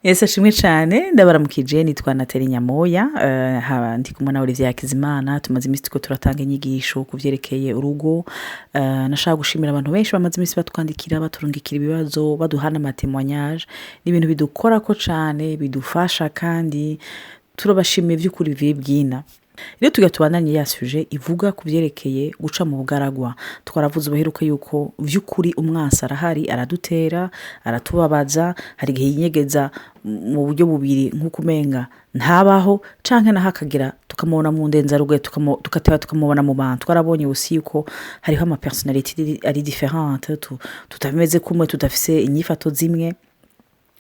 Ese ashimwe cyane ndabaramukije nitwa Nathalie Nyamoya ndi kumwe na Olivier Hakizimana tumaze iminsi tuko turatanga inyigisho ku byerekeye urugo. Nashaka gushimira abantu benshi bamaze iminsi batwandikira baturungikira ibibazo baduhana amatemonyage n'ibintu bidukora ko cyane bidufasha kandi turabashimiye by'ukuri bibwina. Rero tugatubandanye ya suje ivuga ku byerekeye guca mu bugaragwa. Twaravuze ubaheruka yuko vy'ukuri umwansi arahari aradutera aratubabaza hari igihe yinyegeza mu buryo bubiri nk'uko umenga ntabaho canke naho akagira tukamubona mu ndenzarugo tukateba tukamubona mu bantu. Twarabonye usi yuko hariho ama personnalité ari différente tutameze kumwe tudafise inyifato zimwe.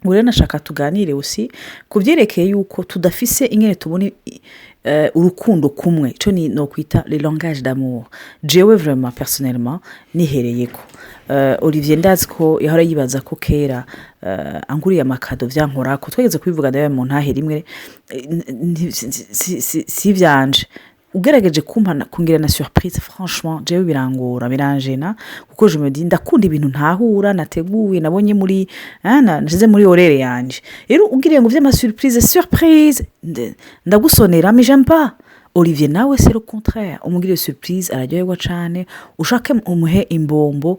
Ure nashaka tuganire usi ku byerekeye yuko tudafise ingene tubona urukundo kumwe cyo ni no kwita le langage d'amour. Jewe vraiment personnellement nihereyeko Olivier ndazi ko yahora yibaza ko kera anguriye amakado vyankora ko twegeze kubivuga ndaye mu ntahe rimwe si vyanje ugerageje kumpana kungira na surprise franchement jewe birangora biranjena kuko je me dis ndakunda ibintu ntahura nateguye nabonye muri nashize muri orere yanje rero ugiriye ngo vy'ama surprise ndagusonera mais j'aime pas. Olivier nawe c'est le contraire umugire surprise araryoherwa cyane ushake umuhe imbombo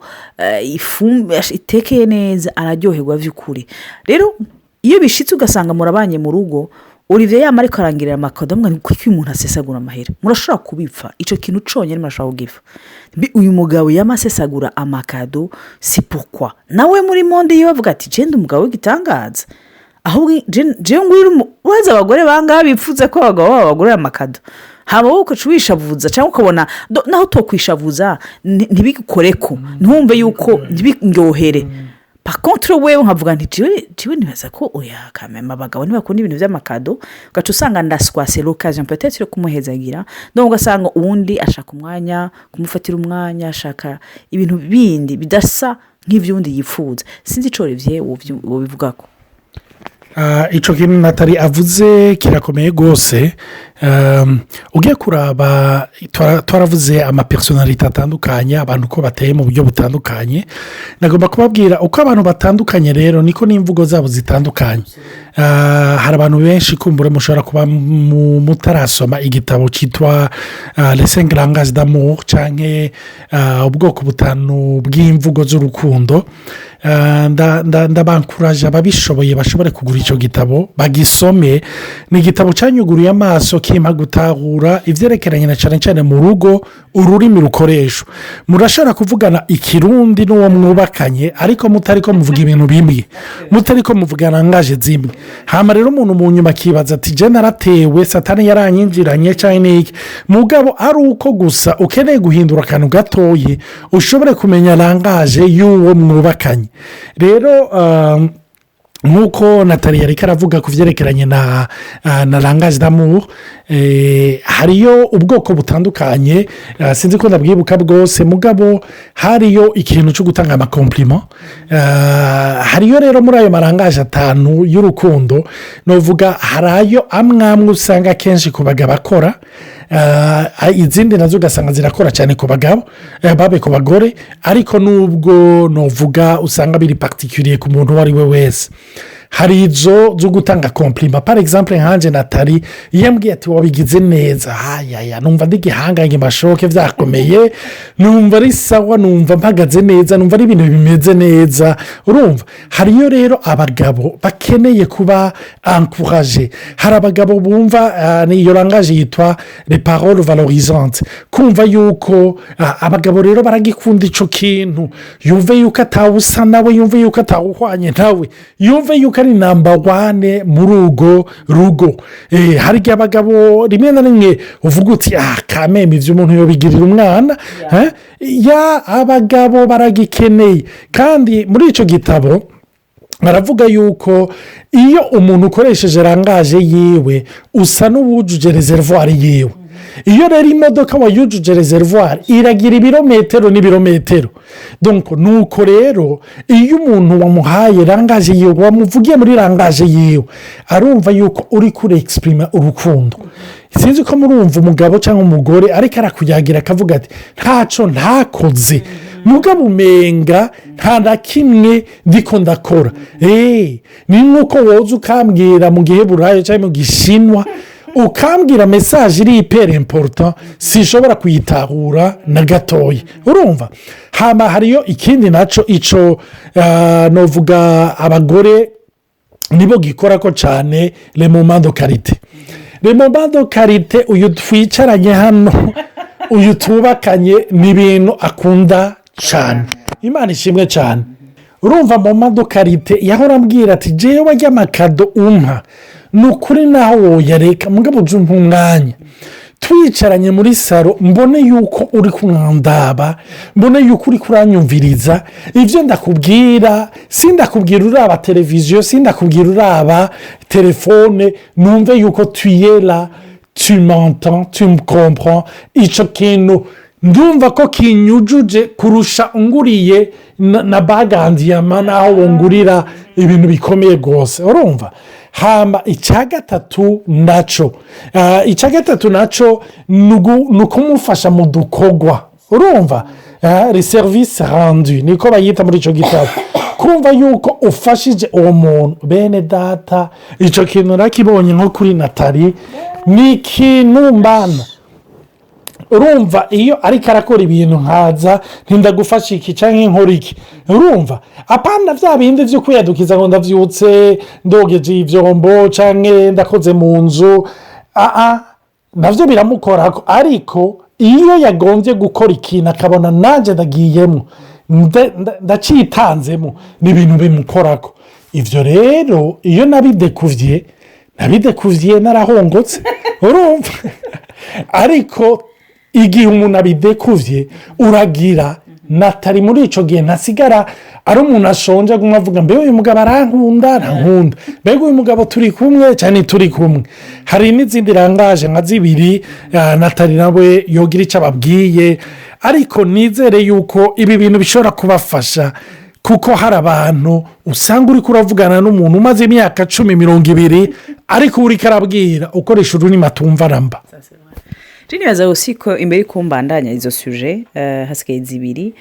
ifumbe itekeye neza araryoherwa vy'ukuri. Rero iyo bishitse ugasanga murabanye mu rugo Olivier yamari karangirira amakado mwe kuko umuntu asesagura amahera murashobora kubipfa ico kintu conyene murashobora kugifa uyu mugabo yamasesagura amakado si pourquoi nawe muri monde iyo bavuga ati je ndi umugabo w'igitangaza aho je ngwiri waza abagore bangaha bipfuze ko abagabo babagurira amakado haba uko cuwishavuza cyangwa ukabona naho tokwishavuza ntibikoreko ntumve yuko ntibingohere. Par contre wewe nkavuga nti jiwe nibaza ko oya kamema abagabo ntibakunda ibintu by'amakado gacu usanga ndaswase l'occasion peut-être kumuhezagira donc ugasanga uwundi ashaka umwanya kumufatira umwanya ashaka ibintu bindi bidasa nk'ivyundi yifuza sinzi ico Olivier wo bivugako. Ico kintu Nathalie avuze kirakomeye gose. Ugiye kuraba twaravuze ama personnalité atandukanye abantu ko bateye mu buryo butandukanye nagomba kubabwira uko abantu batandukanye rero niko n'imvugo zabo zitandukanye. Hari abantu benshi kumbure mushobora kuba mutarasoma igitabo cyitwa Les 5 langages d'amour canke ubwoko butanu bw'imvugo z'urukundo. Ndabankuraje ababishoboye bashobore kugura icyo gitabo bagisome. Ni igitabo cyanyuguriye amaso kimpa gutahura ivyerekeranye na cyane mu rugo ururimi rukoreshwa. Murashobora kuvugana ikirundi n'uwo mwubakanye ariko mutariko muvuga ibintu bimwe mutariko muvugana langaje zimwe. Hama rero umuntu mu nyuma akibaza ati je naratewe satani yaranyinjiranye cyane iki mugabo ari uko gusa ukeneye guhindura akantu gatoye ushobore kumenya langaje y'uwo mwubakanye. Rero nkuko Nathalie yariko aravuga ku vyerekeranye na langage d'amour hariyo ubwoko butandukanye sinzi ko ndabwibuka bwose mugabo hariyo ikintu cyo gutanga ama compliment. Hariyo rero muri ayo marangaje atanu y'urukundo novuga harayo amwamwe usanga kenshi ku bagabo bakora izindi nazo ugasanga zirakora cyane ku bagabo babe ku bagore ariko nubwo novuga usanga biri particulier ku muntu wari we wese. Hari izo zo gutanga compliment par exemple nkanje Nathalie yambwiye ati wabigize neza numva ndigihanganye mashoke vyakomeye numva ari sawa numva mpagaze neza numva ari ibintu bimeze neza urumva. Hariyo rero abagabo bakeneye kuba encourager. Hari abagabo bumva niyo langage yitwa les paroles valorisantes kumva yuko abagabo rero baragikunda ico kintu yumve yuko atawusa nawe yumve yuko atawuhwanye nawe yumve yuko ari number 1 muri rugo. Hari abagabo rimwe na rimwe uvuga uti kameme ivyo umuntu yobigirira umwana abagabo baragikeneye. Kandi muri ico gitabo baravuga yuko iyo umuntu ukoresheje langaje yiwe usa n'uwujuje reservoir yiwe. Iyo rero imodoka wayujuje reservoir iragira ibirometero n'ibirometero donc nuko rero iyo umuntu wamuhaye langaje yiwe wamuvugiye muri langaje yiwe arumva yuko uri kure exprime urukundo. Sinzi ko murumva umugabo cyangwa umugore ariko arakuyagira akavuga ati ntaco ntakoze mugabo umenga nta na kimwe ndiko ndakora ni nk'uko woza ukambwira mu giheburayo cyangwa mu gishinwa ukambwira mesaje iri ipera imporuta sinshobora kuyitahura na gatoya urumva hariyo ikindi nacyo icyo navuga abagore nibo gikora ko cyane remomando karite remomando karite uyu twicaranye hano uyu tubakanye ni ibintu akunda cyane imana ishimwe cyane urumva momando karite yahora ambwira ati jewe wajya amakado umpa ni ukuri naho woyareka mugabo ujye umpa umwanya twicaranye muri salo mbone yuko uri kumwandaba mbone yuko uri kuranyumviriza ibyo ndakubwira sindakubwira uraba televiziyo sindakubwira uraba telefone numve yuko tuyera tu m'entends tu me comprends icyo kintu ndumva ko kinyujuje kurusha unguriye na bagandiyama naho wungurira ibintu bikomeye rwose urumva hamba icya gatatu nacyo ni ukumufasha mu dukorwa urumva reserivisi handuye niko bayita muri icyo gitabo kumva yuko ufashije uwo muntu bene data icyo kintu nakibonye nko kuri natali ni ikintu mbana urumva iyo ariko arakora ibintu nkaza ntindagufasha iki cyangwa inkora iki urumva apana bya bindi byo kwiyadukiza ngo ndabyutse ndogeje ibyombo cyangwa ndakoze mu nzu nabyo biramukora ariko iyo yagombye gukora ikintu akabona nanjye ndagiyemo ndacitanzemo ni ibintu bimukorako ibyo rero iyo nabidekuvye narahongotse urumva ariko igihe umuntu abidekuvye uragira natari muri icyo gihe ntasigara ari umuntu ashonje aguma avuga mbega uyu mugabo arankunda ntankunda mbega uyu mugabo turi kumwe cyane turi kumwe hari n'izindi rangaje nka zibiri natari nawe yogira icyo ababwiye ariko nizere yuko ibi bintu bishobora kubafasha kuko hari abantu usanga uri kuravugana n'umuntu umaze imyaka 10-20 ariko uri karabwira ukoresha ururimi atumva ramba nibaza aussi ko imbere y'uko mbandanya izo suje hasigaye zibiri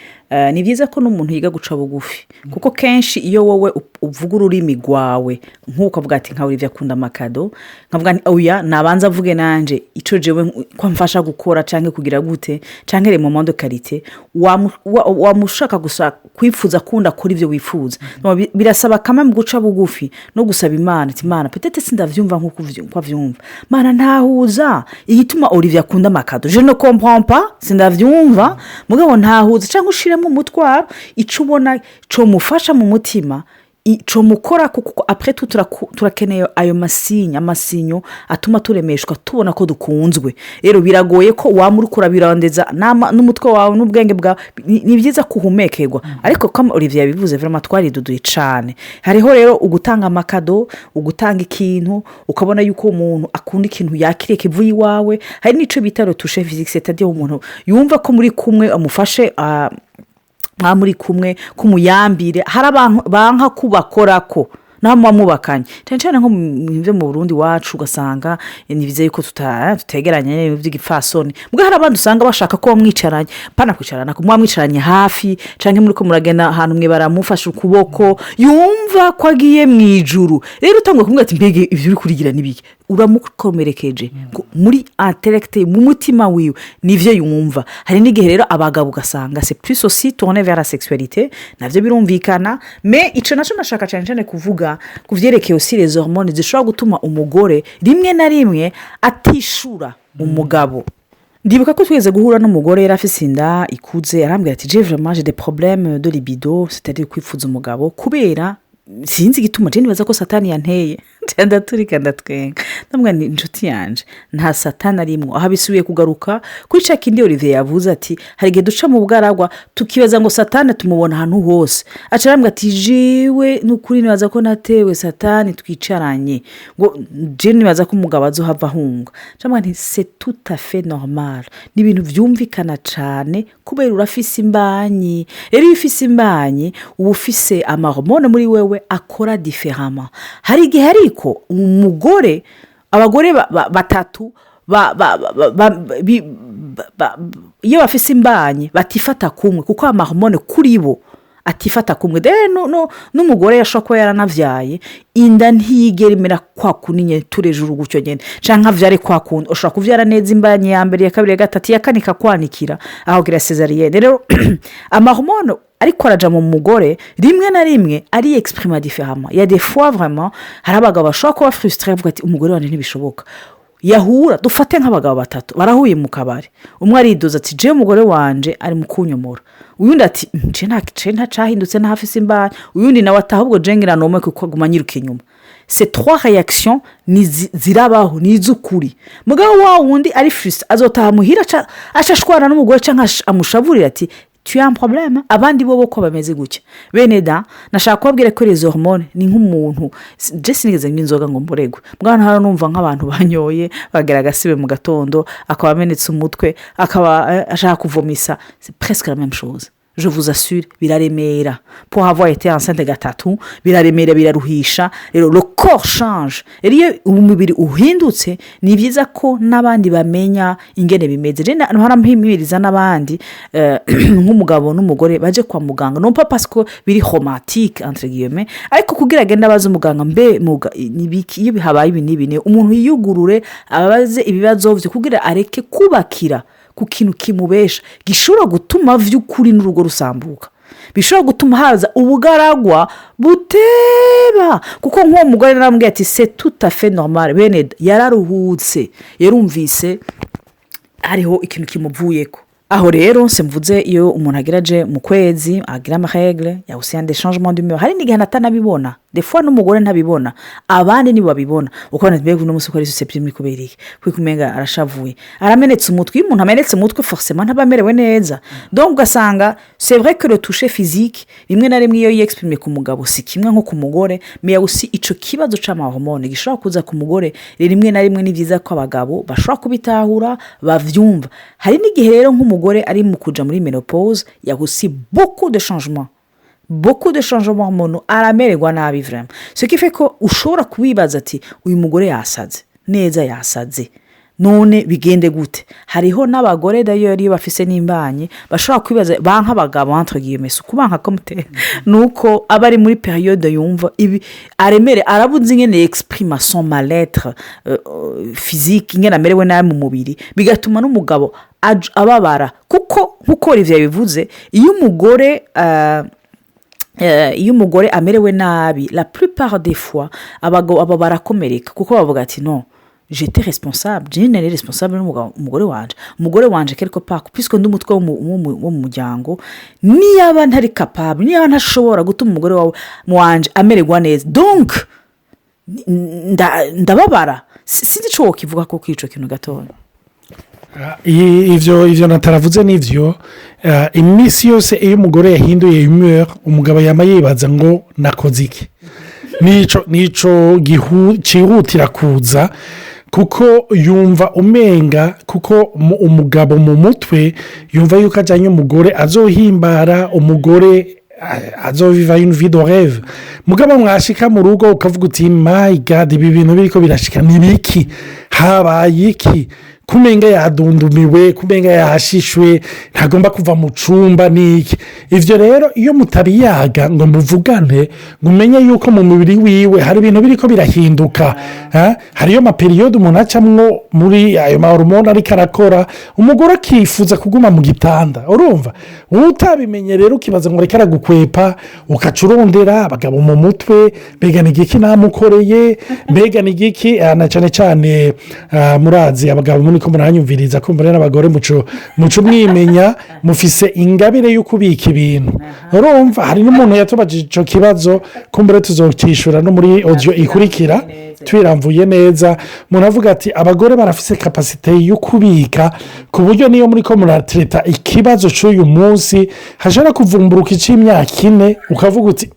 ni byiza ko n'umuntu yiga guca bugufi kuko kenshi iyo wowe uvuga ururimi rwawe nk'uko avuga ati nkawe ibyo akunda amakado nkavuga oya nabanza avuge nanjye icyo jewe ko mfasha gukora cyangwa kugira gute cyangwa rero mu mondo karite wamushaka gusa kwifuza kunda kuri ibyo wifuza birasaba kamwe guca bugufi no gusaba imana ati imana petete sindavyumva nk'uko avyumva mana ntahuza igituma Olivier akunda amakado je ne comprends pas sindavyumva mugabo ntahuza cyangwa ushiremo umutwaro ico ubona cyo mufasha mu mutima icyo mukora kuko après tout turakeneye ayo amasinyo atuma turemeshwa tubona ko dukunzwe rero biragoye ko wamuri kurabirandeza n'umutwe wawe n'ubwenge bwawe ni byiza kuhumekerwa ariko comme Olivier yabivuze vraiment twariduduye cyane hariho rero ugutanga amakado ugutanga ikintu ukabona yuko umuntu akunda ikintu yakiriye kivuye iwawe hari n'ico bita retouche physique c'est-à-dire umuntu yumva ko muri kumwe amufashe muri kumwe kumuyambire hari abantu banka kubakorako naho mubakanye cyane nko mu Burundi wacu ugasanga nibize yuko tutegeranye by'igipfasoni mbwa hari abantu usanga bashaka ko bamwicaranye pana kwicarana ko mwamwicaranye hafi canke muri ko muragenda ahantu mwe baramufasha ukuboko yumva ko agiye mu ijuru rero utangwa kumwe ati mbege ivyo uri kurigira nibiki uramukomerekeje muri intellect mu mutima wiwe nivyo yumva hari n'igihe rero abagabo ugasanga c'est plus aussi tourner vers la sexualité navyo birumvikana mais ico naco nashaka cyane kuvuga kuvyerekeye aussi les hormones zishobora gutuma umugore rimwe na rimwe atishura umugabo ndibuka ko tweze guhura n'umugore yarafise inda ikuze arambwira ati j'ai vraiment des problèmes de libido c'est-à-dire kwifuza umugabo kubera sinzi gituma je nibaza ko satani yanteye ndaturika ndatwenga ndamwe ni inshuti yanje nta satani arimwo aho bisubiye kugaruka kuri ca kindi Olivier yavuze ati hari gihe duca mu bwaragwa tukibaza ngo satani tumubona ahantu hose acarambwa ati jewe n'ukuri nibaza ko natewe satani twicaranye ngo je nibaza ko umugabo azohava hunga camwe nti c'est tout à fait normal ni ibintu vyumvikana cane kubera urafise imbanyi rero ifise imbanyi ubufise amahormone muri wewe akora différemment hari igihe ariko umugore abagore batatu iyo bafise imbanyi batifata kumwe kuko amahormone kuri bo atifata kumwe n'umugore yashobora kuba yaranavyaye inda ntiyigera imera kwa kuninye turejuru gutyo nyene canke avyare kwa kundi ushobora kuvyara neza imbanyi ya mbere ya kabiri ya gatatu ya kane ikakwanikira aho gira cesarienne rero amahormone ariko araja mu mugore rimwe na rimwe ari exprima différemment il y a des fois vraiment hari abagabo bashobora kuba frustré bavuga ati umugore wanje ntibishoboka yahura dufate nk'abagabo batatu barahuye mu kabari umwe aridoza ati je umugore wanje ari mu kunyomora uyundi ati nta cahindutse nta hafise imbanyi uyundi nawe ati ahubwo jengira nomwe kuko aguma nyiruka inyuma ces trois réactions zirabaho nizukuri mugabo wa wundi ari frustré azotaha muhira acashwana n'umugore canke amushavurira ati tu as un problème abandi bo ko bameze gutya bene da nashaka kubabwira ko les hormones ni nk'umuntu je sinigeze nk'inzoga ngo mboregwe mwana hano numva nk'abantu banyoye bagera gasibe mu gatondo akaba amenetse umutwe akaba ashaka kuvomisa c'est presque la même chose je vous assure biraremera pour avoir été enceinte gatatu biraremera biraruhisha rero le corps change iyo umubiri uhindutse ni byiza ko n'abandi bamenya ingene bimeze je narampimiriza n'abandi nk'umugabo n'umugore baje kwa muganga non pas parce que biri romantique entre guillemets ariko kugira agenda baza umuganga nibiki iyo bihabaye ibinibine umuntu yiyugurure abaze ibibazo byo kugira areke kubakira ku kintu kimubesha gishobora gutuma vy'ukuri n'urugo rusambuka bishobora gutuma haza ubugaragwa buteba kuko nk'uwo mugore narambwiye ati c'est tout à fait normal bene yararuhutse yarumvise hariho ikintu kimuvuyeko aho rero mvuze iyo umuntu agiraje mu kwezi agira amaregle ya aussi un des changements d'humeur hari n'igihe natanabibona des fois n'umugore ntabibona abandi nibo babibona ukabona mbega uno musi ko ari susceptible kubera kwikumenga arashavuye aramenetse umutwe umuntu amenetse umutwe forcément ntabamerewe neza donc ugasanga c'est vrai que le toucher physique rimwe na rimwe iyo yexprime ku mugabo si kimwe nko ku mugore mais aussi ico kibazo c'amahormone gishobora kuza ku mugore rimwe na rimwe ni byiza ko abagabo bashobora kubitahura bavyumva hari n'igihe rero nk'umugore ari mu kuja muri ménopause il y a aussi beaucoup de changements hormonaux aramererwa nabi vraiment ce qui fait ko ushobora kubibaza ati uyu mugore yasaze neza yasaze none bigende gute hariho n'abagore d'ailleurs iyo bafise n'imbanyi bashobora kwibaza banka abagabo entre guillemets kubanka komute nuko abari muri période yumva ibi aremere arabuze ingene exprime son mal-être physique ingene amerewe nabi mu mubiri bigatuma n'umugabo ababara kuko nkuko Olivier bivuze iyo umugore amerewe nabi la plupart des fois abagabo barakomereka kuko bavuga ati non j'étais responsable je n'étais responsable umugore wanje quelque part puisque ndi umutwe wo mu muryango niyaba ntari capable niyaba ntashobora gutuma umugore wawe wanje amererwa neza donc ndababara sinzi cyo kivuga ko kwico kintu gatoya ivyo nataravuze n'ivyo iminsi yose iyo umugore yahinduye humeur umugabo yama yibaza ngo nakoze iki nico cihutira kuza kuko yumva umenga kuko umugabo mu mutwe yumva yuko ajyanye umugore azohimbara umugore azoviva une vie de rêve mugabo mwashika mu rugo ukavuga uti my god ibi bintu biriko birashika nibiki habaye iki kumenga yadundumiwe kumenga yahashishwe ntagomba kuva mu cumba niki ivyo rero iyo mutabiyaga ngo muvugane ngo umenye yuko mu mubiri wiwe hari ibintu biriko birahinduka hariyo maperiode umuntu acamwo muri ayo mahormone ariko arakora umugore akifuza kuguma mu gitanda urumva utabimenye rero ukibaza ngo reka aragukwepa ukacurondera abagabo mu mutwe mbega ni igiki namukoreye mbega ni igiki na cyane cyane murazi abagabo ko muranyumviriza ko mbere n'abagore muco mwimenya mufise ingabire yo kubika ibintu urumva hari n'umuntu yatubajije ico kibazo ko mbere tuzokishura no muri audio ikurikira twiramvuye neza umuntu avuga ati abagore barafise capacité yo kubika ku buryo niyo muri ko muratreta ikibazo cy'uyu munsi hashara kuvumburuka ic'imyaka 4 ukavuga uti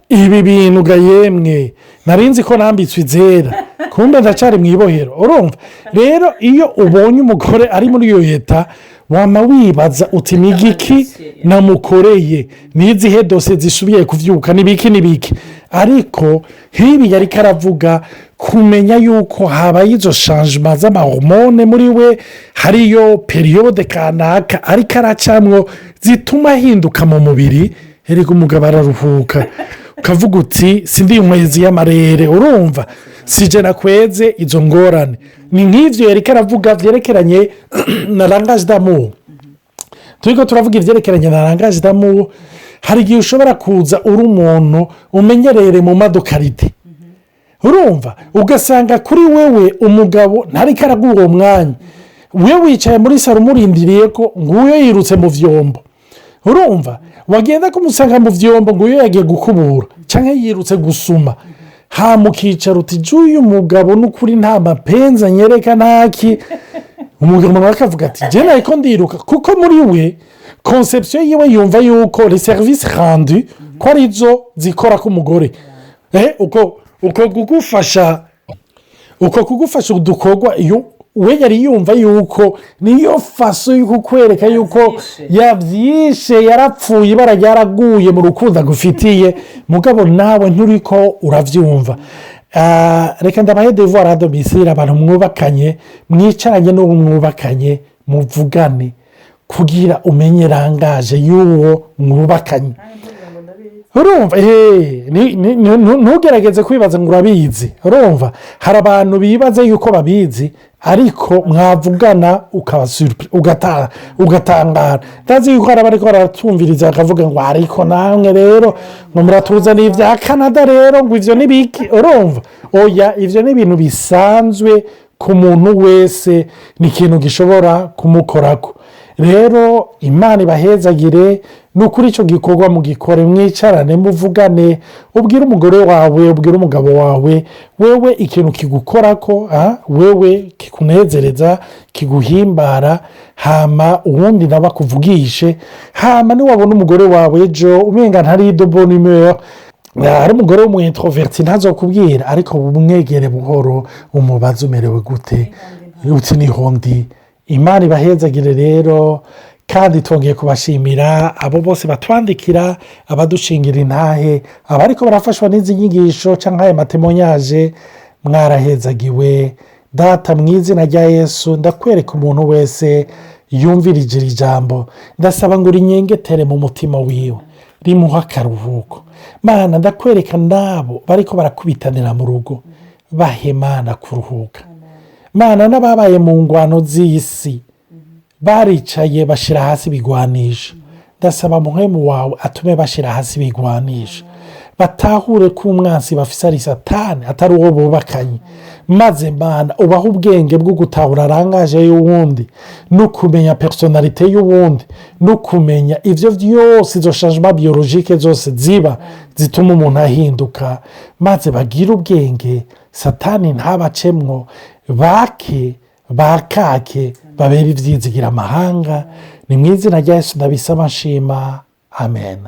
ibi bintu gayemwe narinzi ko nambitswe izera kumbe ndacari mwibohero urumva rero iyo ubonye umugore ari muri iyo leta wama wibaza uti nigiki namukoreye nizihe dose zisubiye kuvyuka nibiki ariko nk'ibi yari karavuga kumenya yuko habaye izo shanjima z'amahormone muri we, hariyo periyode kanaka ariko aracamwo zituma ahinduka mu mubiri, erega umugabo araruhuka ukavuga uti sindi inkwezi y'amarere, urumva sije nakweze izo ngorane. ni nk'ibyo yari karavuga byerekeranye na langage d'amour. turiko turavuga ibyerekeranye na langage d'amour, hari igihe ushobora kuza uri umuntu umenyerere mu madokarite, urumva ugasanga kuri wewe umugabo ntari karaguha uwo mwanya, we wicaye muri saro umurindiriye ko nguyo yirutse mu vyombo, urumva wagenda kumusanga mu vyombo nguyo yagiye gukubura cyangwa yirutse gusuma, hamukicara uti juyu mugabo n'ukuri nta mapenza nyereka ntaki. umugabo nawe akavuga ati je nariko ndiruka, kuko muri we conception yiwe yumva yuko les services rendus ko arizo zikora k'umugore. uko kugufasha udukorwa we yari yumva yuko niyo faso yo kukwereka yuko yabyishe, yarapfuye, ibara ryaraguye mu rukundo agufitiye, mugabo nawe nturiko uravyumva. reka ndabahe devoir à domicile abantu mwubakanye, mwicaranye n'uwo mwubakanye muvugane kugira umenye rangaje y'uwo mwubakanye, urumva ntugerageze kwibaza ngo urabizi, urumva hari abantu bibaza yuko babizi ariko mwavugana ugatangara. ndazi yuko hari abariko baratumviriza bakavuga ngo ariko namwe rero ngo muratuzaniye ibya Canada rero ngo ivyo nibiki, urumva oya, ivyo ni ibintu bisanzwe ku muntu wese, ni ikintu gishobora kumukorako. rero Imana ibahezagire, ni ukuri icyo gikorwa mugikore, mwicarane muvugane, ubwire umugore wawe, ubwire umugabo wawe wewe ikintu kigukorako, wewe kikunezereza, kiguhimbara, hama uwundi nawe akuvugishe, hama niwabona umugore wawe ejo umenga ntari de bonne humeur, hari umugore w'umu introverti ntazokubwira, ariko umwegere buhoro umubaze umerewe gute, uti niho ndi. Imana ibahezagire rero, kandi twongeye kubashimira abo bose batwandikira, abadushingira intahe, abariko barafashwa n'izi nyigisho cyangwa aya matemonyaje, mwarahezagiwe. Data mu izina rya Yesu ndakwereka umuntu wese yumvirije iri jambo, ndasaba ngo rinyengetere mu mutima wiwe, rimuha akaruhuko. Mana ndakwereka nabo bariko barakubitanira mu rugo, bahe Mana kuruhuka. Mana n'ababaye mu ngwano z'isi baricaye bashira hasi bigwanisha, ndasaba muhemu wawe atume bashira hasi bigwanisha, batahure ko umwansi bafise ari Satani atari uwo bubakanye, maze Mana ubaha ubwenge bwo gutahura rangaje y'uwundi, no kumenya personalite y'uwundi, no kumenya ivyo vyose izo changement biologique zose ziba zituma umuntu ahinduka, maze bagira ubwenge Satani ntabacemwo, bakake babera ivyizigira amahanga. Ni mu izina rya Yesu ndabisaba nshima, amen.